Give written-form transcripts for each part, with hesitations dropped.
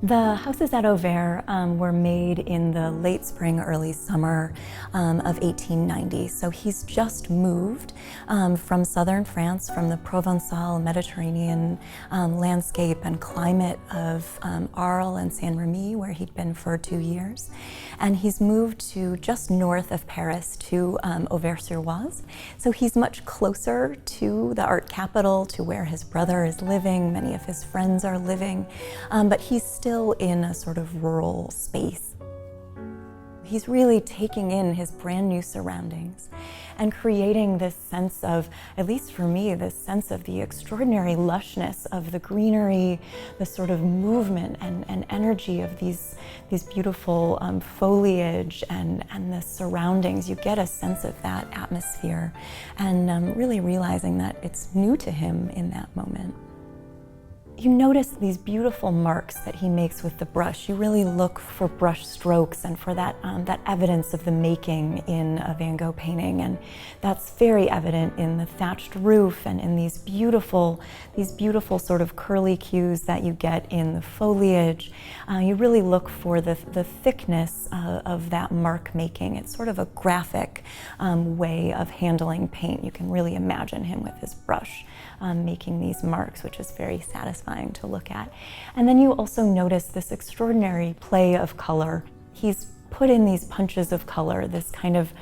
The houses at Auvers were made in the late spring, early summer of 1890. So he's just moved from southern France, from the Provençal Mediterranean landscape and climate of Arles and Saint-Remy, where he'd been for 2 years. And he's moved to just north of Paris to Auvers-sur-Oise. So he's much closer to the art capital, to where his brother is living, many of his friends are living, but he's still in a sort of rural space. He's really taking in his brand new surroundings and creating this sense of, at least for me, this sense of the extraordinary lushness of the greenery, the sort of movement and energy of these beautiful foliage and the surroundings. You get a sense of that atmosphere and really realizing that it's new to him in that moment. You notice these beautiful marks that he makes with the brush. You really look for brush strokes and for that evidence of the making in a Van Gogh painting, and that's very evident in the thatched roof and in these beautiful sort of curly cues that you get in the foliage. You really look for the thickness of that mark making. It's sort of a graphic way of handling paint. You can really imagine him with his brush making these marks, which is very satisfying to look at. And then you also notice this extraordinary play of color. He's put in these punches of color, this kind of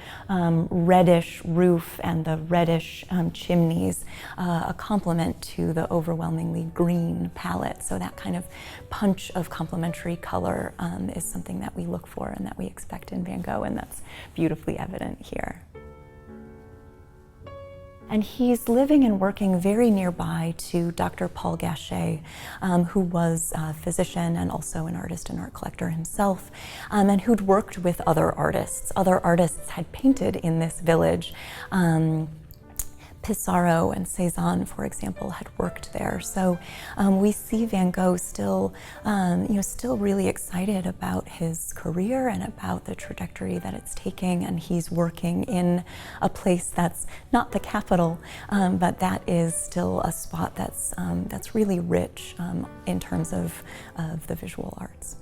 reddish roof and the reddish chimneys, a complement to the overwhelmingly green palette. So that kind of punch of complementary color is something that we look for and that we expect in Van Gogh, and that's beautifully evident here. And he's living and working very nearby to Dr. Paul Gachet, who was a physician and also an artist and art collector himself, and who'd worked with other artists. Other artists had painted in this village. Pissarro and Cézanne, for example, had worked there. So we see Van Gogh still really excited about his career and about the trajectory that it's taking, and he's working in a place that's not the capital, but that is still a spot that's really rich in terms of the visual arts.